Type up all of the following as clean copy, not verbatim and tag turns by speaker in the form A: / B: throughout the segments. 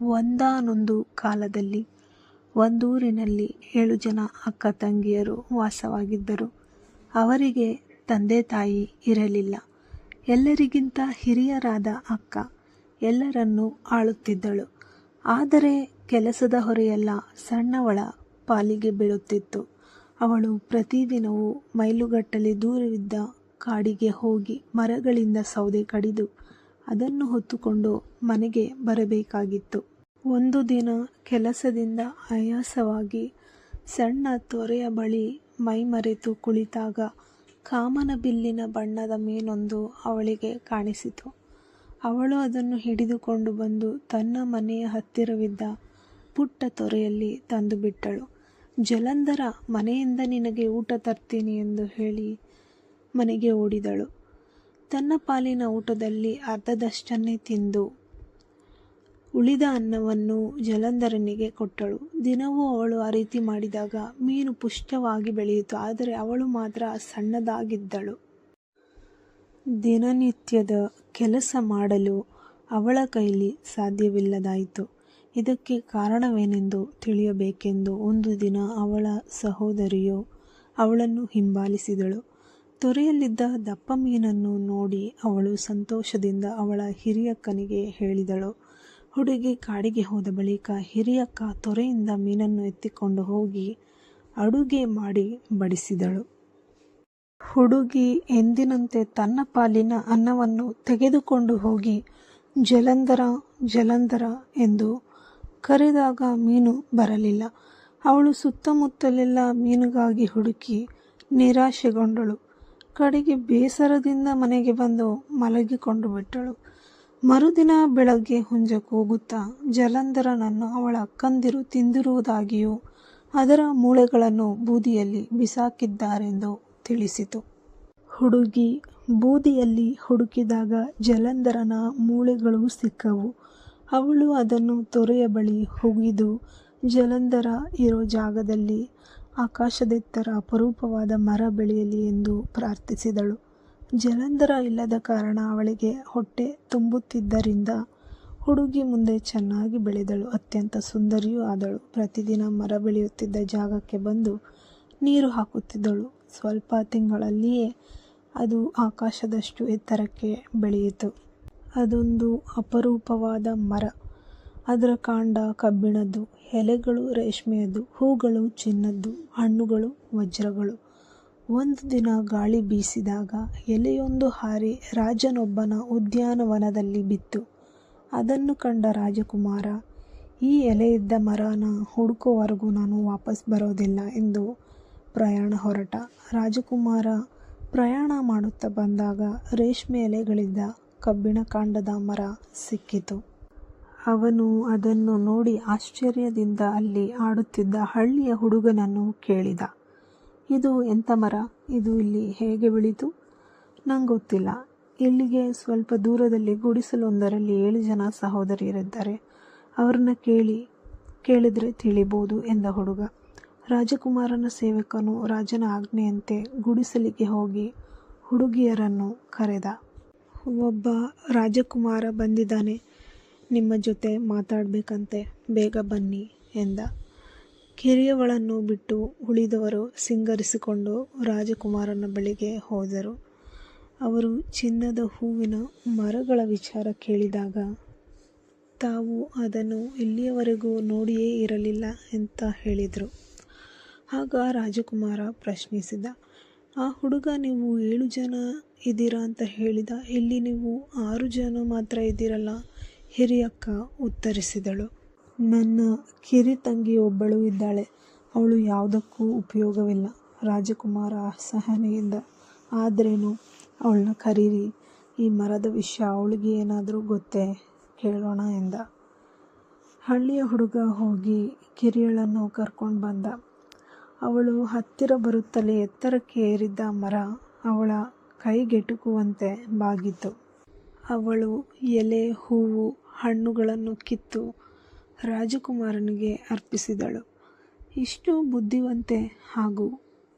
A: ಒಂದಾನೊಂದು ಕಾಲದಲ್ಲಿ ಒಂದೂರಿನಲ್ಲಿ 7 ಜನ ಅಕ್ಕ ತಂಗಿಯರು ವಾಸವಾಗಿದ್ದರು. ಅವರಿಗೆ ತಂದೆ ತಾಯಿ ಇರಲಿಲ್ಲ. ಎಲ್ಲರಿಗಿಂತ ಹಿರಿಯರಾದ ಅಕ್ಕ ಎಲ್ಲರನ್ನೂ ಆಳುತ್ತಿದ್ದಳು. ಆದರೆ ಕೆಲಸದ ಹೊರೆಯೆಲ್ಲ ಸಣ್ಣವಳ ಪಾಲಿಗೆ ಬೀಳುತ್ತಿತ್ತು. ಅವಳು ಪ್ರತಿದಿನವೂ ಮೈಲುಗಟ್ಟಲೆ ದೂರವಿದ್ದ ಕಾಡಿಗೆ ಹೋಗಿ ಮರಗಳಿಂದ ಸೌದೆ ಕಡಿದು ಅದನ್ನು ಹೊತ್ತುಕೊಂಡು ಮನೆಗೆ ಬರಬೇಕಾಗಿತ್ತು. ಒಂದು ದಿನ ಕೆಲಸದಿಂದ ಆಯಾಸವಾಗಿ ಸಣ್ಣ ತೊರೆಯ ಬಳಿ ಮೈಮರೆತು ಕುಳಿತಾಗ ಕಾಮನಬಿಲ್ಲಿನ ಬಣ್ಣದ ಮೀನೊಂದು ಅವಳಿಗೆ ಕಾಣಿಸಿತು. ಅವಳು ಅದನ್ನು ಹಿಡಿದುಕೊಂಡು ಬಂದು ತನ್ನ ಮನೆಯ ಹತ್ತಿರವಿದ್ದ ಪುಟ್ಟ ತೊರೆಯಲ್ಲಿ ತಂದುಬಿಟ್ಟಳು. ಜಲಂಧರ ಮನೆಯಿಂದ ನಿನಗೆ ಊಟ ತರ್ತೀನಿ ಎಂದು ಹೇಳಿ ಮನೆಗೆ ಓಡಿದಳು. ತನ್ನ ಪಾಲಿನ ಊಟದಲ್ಲಿ ಅರ್ಧದಷ್ಟನ್ನೇ ತಿಂದು ಉಳಿದ ಅನ್ನವನ್ನು ಜಲಂಧರನಿಗೆ ಕೊಟ್ಟಳು. ದಿನವೂ ಅವಳು ಆ ರೀತಿ ಮಾಡಿದಾಗ ಮೀನು ಪುಷ್ಟವಾಗಿ ಬೆಳೆಯಿತು. ಆದರೆ ಅವಳು ಮಾತ್ರ ಸಣ್ಣದಾಗಿದ್ದಳು. ದಿನನಿತ್ಯದ ಕೆಲಸ ಮಾಡಲು ಅವಳ ಕೈಲಿ ಸಾಧ್ಯವಿಲ್ಲದಾಯಿತು. ಇದಕ್ಕೆ ಕಾರಣವೇನೆಂದು ತಿಳಿಯಬೇಕೆಂದು ಒಂದು ದಿನ ಅವಳ ಸಹೋದರಿಯು ಅವಳನ್ನು ಹಿಂಬಾಲಿಸಿದಳು. ತೊರೆಯಲ್ಲಿದ್ದ ದಪ್ಪ ಮೀನನ್ನು ನೋಡಿ ಅವಳು ಸಂತೋಷದಿಂದ ಅವಳ ಹಿರಿಯಕ್ಕನಿಗೆ ಹೇಳಿದಳು. ಹುಡುಗಿ ಕಾಡಿಗೆ ಹೋದ ಬಳಿಕ ಹಿರಿಯಕ್ಕ ತೊರೆಯಿಂದ ಮೀನನ್ನು ಎತ್ತಿಕೊಂಡು ಹೋಗಿ ಅಡುಗೆ ಮಾಡಿ ಬಡಿಸಿದಳು. ಹುಡುಗಿ ಎಂದಿನಂತೆ ತನ್ನ ಪಾಲಿನ ಅನ್ನವನ್ನು ತೆಗೆದುಕೊಂಡು ಹೋಗಿ ಜಲಂಧರ ಜಲಂಧರ ಎಂದು ಕರೆದಾಗ ಮೀನು ಬರಲಿಲ್ಲ. ಅವಳು ಸುತ್ತಮುತ್ತಲೆಲ್ಲ ಮೀನಿಗಾಗಿ ಹುಡುಕಿ ನಿರಾಶೆಗೊಂಡಳು. ಕಡೆಗೆ ಬೇಸರದಿಂದ ಮನೆಗೆ ಬಂದು ಮಲಗಿಕೊಂಡು ಬಿಟ್ಟಳು. ಮರುದಿನ ಬೆಳಗ್ಗೆ ಹುಂಜ ಕೂಗುತ್ತಾ ಜಲಂಧರನನ್ನು ಅವಳ ಅಕ್ಕಂದಿರು ತಿಂದಿರುವುದಾಗಿಯೂ ಅದರ ಮೂಳೆಗಳನ್ನು ಬೂದಿಯಲ್ಲಿ ಬಿಸಾಕಿದ್ದಾರೆಂದು ತಿಳಿಸಿತು. ಹುಡುಗಿ ಬೂದಿಯಲ್ಲಿ ಹುಡುಕಿದಾಗ ಜಲಂಧರನ ಮೂಳೆಗಳು ಸಿಕ್ಕವು. ಅವಳು ಅದನ್ನು ತೊರೆಯ ಬಳಿ ಹುಗಿದು ಜಲಂಧರ ಇರೋ ಜಾಗದಲ್ಲಿ ಆಕಾಶದೆತ್ತರ ಅಪರೂಪವಾದ ಮರ ಬೆಳೆಯಲಿ ಎಂದು ಪ್ರಾರ್ಥಿಸಿದಳು. ಜಲಂಧರ ಇಲ್ಲದ ಕಾರಣ ಅವಳಿಗೆ ಹೊಟ್ಟೆ ತುಂಬುತ್ತಿದ್ದರಿಂದ ಹುಡುಗಿ ಮುಂದೆ ಚೆನ್ನಾಗಿ ಬೆಳೆದಳು. ಅತ್ಯಂತ ಸುಂದರಿಯೂ ಆದಳು. ಪ್ರತಿದಿನ ಮರ ಬೆಳೆಯುತ್ತಿದ್ದ ಜಾಗಕ್ಕೆ ಬಂದು ನೀರು ಹಾಕುತ್ತಿದ್ದಳು. ಸ್ವಲ್ಪ ತಿಂಗಳಲ್ಲಿಯೇ ಅದು ಆಕಾಶದಷ್ಟು ಎತ್ತರಕ್ಕೆ ಬೆಳೆಯಿತು. ಅದೊಂದು ಅಪರೂಪವಾದ ಮರ. ಅದರ ಕಾಂಡ ಕಬ್ಬಿಣದ್ದು, ಎಲೆಗಳು ರೇಷ್ಮೆಯದ್ದು, ಹೂಗಳು ಚಿನ್ನದ್ದು, ಹಣ್ಣುಗಳು ವಜ್ರಗಳು. ಒಂದು ದಿನ ಗಾಳಿ ಬೀಸಿದಾಗ ಎಲೆಯೊಂದು ಹಾರಿ ರಾಜನೊಬ್ಬನ ಉದ್ಯಾನವನದಲ್ಲಿ ಬಿತ್ತು. ಅದನ್ನು ಕಂಡ ರಾಜಕುಮಾರ, ಈ ಎಲೆಯಿದ್ದ ಮರನ ಹುಡುಕೋವರೆಗೂ ನಾನು ವಾಪಸ್ ಬರೋದಿಲ್ಲ ಎಂದು ಪ್ರಯಾಣ ಹೊರಟ. ರಾಜಕುಮಾರ ಪ್ರಯಾಣ ಮಾಡುತ್ತಾ ಬಂದಾಗ ರೇಷ್ಮೆ ಎಲೆಗಳಿದ್ದ ಕಬ್ಬಿಣ ಕಾಂಡದ ಮರ ಸಿಕ್ಕಿತು. ಅವನು ಅದನ್ನು ನೋಡಿ ಆಶ್ಚರ್ಯದಿಂದ ಅಲ್ಲಿ ಆಡುತ್ತಿದ್ದ ಹಳ್ಳಿಯ ಹುಡುಗನನ್ನು ಕೇಳಿದ, ಇದು ಎಂಥ ಮರ? ಇದು ಇಲ್ಲಿ ಹೇಗೆ ಬೆಳೀತು? ನಂಗೊತ್ತಿಲ್ಲ. ಇಲ್ಲಿಗೆ ಸ್ವಲ್ಪ ದೂರದಲ್ಲಿ ಗುಡಿಸಲೊಂದರಲ್ಲಿ 7 ಜನ ಸಹೋದರಿಯರಿದ್ದಾರೆ. ಅವ್ರನ್ನ ಕೇಳಿದ್ರೆ ತಿಳಿಬೋದು ಎಂದ ಹುಡುಗ. ರಾಜಕುಮಾರನ ಸೇವಕನು ರಾಜನ ಆಜ್ಞೆಯಂತೆ ಗುಡಿಸಲಿಗೆ ಹೋಗಿ ಹುಡುಗಿಯರನ್ನು ಕರೆದ. ಒಬ್ಬ ರಾಜಕುಮಾರ ಬಂದಿದ್ದಾನೆ, ನಿಮ್ಮ ಜೊತೆ ಮಾತಾಡಬೇಕಂತೆ, ಬೇಗ ಬನ್ನಿ ಎಂದ. ಕಿರಿಯವಳನ್ನು ಬಿಟ್ಟು ಉಳಿದವರು ಸಿಂಗರಿಸಿಕೊಂಡು ರಾಜಕುಮಾರನ ಬಳಿಗೆ ಹೋದರು. ಅವರು ಚಿನ್ನದ ಹೂವಿನ ಮರಗಳ ವಿಚಾರ ಕೇಳಿದಾಗ ತಾವು ಅದನ್ನು ಇಲ್ಲಿಯವರೆಗೂ ನೋಡಿಯೇ ಇರಲಿಲ್ಲ ಅಂತ ಹೇಳಿದರು. ಆಗ ರಾಜಕುಮಾರ ಪ್ರಶ್ನಿಸಿದ, ಆ ಹುಡುಗ ನೀವು 7 ಜನ ಇದ್ದೀರಾ ಅಂತ ಹೇಳಿದ, ಇಲ್ಲಿ ನೀವು 6 ಜನ ಮಾತ್ರ ಇದ್ದೀರಲ್ಲ? ಹಿರಿಯಕ್ಕ ಉತ್ತರಿಸಿದಳು. ನನ್ನ ಕಿರಿ ತಂಗಿ ಒಬ್ಬಳು ಇದ್ದಾಳೆ, ಅವಳು ಯಾವುದಕ್ಕೂ ಉಪಯೋಗವಿಲ್ಲ. ರಾಜಕುಮಾರ ಅಸಹನೆಯಿಂದ, ಆದ್ರೇನು, ಅವಳನ್ನ ಕರೀರಿ, ಈ ಮರದ ವಿಷಯ ಅವಳಿಗೆ ಏನಾದರೂ ಗೊತ್ತೇ, ಕೇಳೋಣ ಎಂದ. ಹಳ್ಳಿಯ ಹುಡುಗ ಹೋಗಿ ಕಿರಿಯಳನ್ನು ಕರ್ಕೊಂಡು ಬಂದ. ಅವಳು ಹತ್ತಿರ ಬರುತ್ತಲೇ ಎತ್ತರಕ್ಕೆ ಏರಿದ್ದ ಮರ ಅವಳ ಕೈಗೆಟುಕುವಂತೆ ಬಾಗಿತು. ಅವಳು ಎಲೆ, ಹೂವು, ಹಣ್ಣುಗಳನ್ನು ಕಿತ್ತು ರಾಜಕುಮಾರನಿಗೆ ಅರ್ಪಿಸಿದಳು. ಇಷ್ಟು ಬುದ್ಧಿವಂತೆ ಹಾಗೂ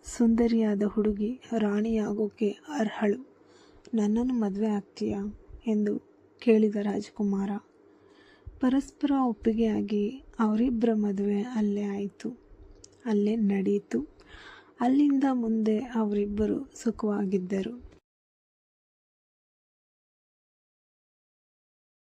A: ಸುಂದರಿಯಾದ ಹುಡುಗಿ ರಾಣಿಯಾಗೋಕೆ ಅರ್ಹಳು. ನನ್ನನ್ನು ಮದುವೆ ಆಗ್ತೀಯಾ ಎಂದು ಕೇಳಿದ ರಾಜಕುಮಾರ. ಪರಸ್ಪರ ಒಪ್ಪಿಗೆಯಾಗಿ ಅವರಿಬ್ಬರ ಮದುವೆ ಅಲ್ಲೇ ಆಯಿತು, ಅಲ್ಲೇ ನಡೆಯಿತು. ಅಲ್ಲಿಂದ ಮುಂದೆ ಅವರಿಬ್ಬರು ಸುಖವಾಗಿದ್ದರು.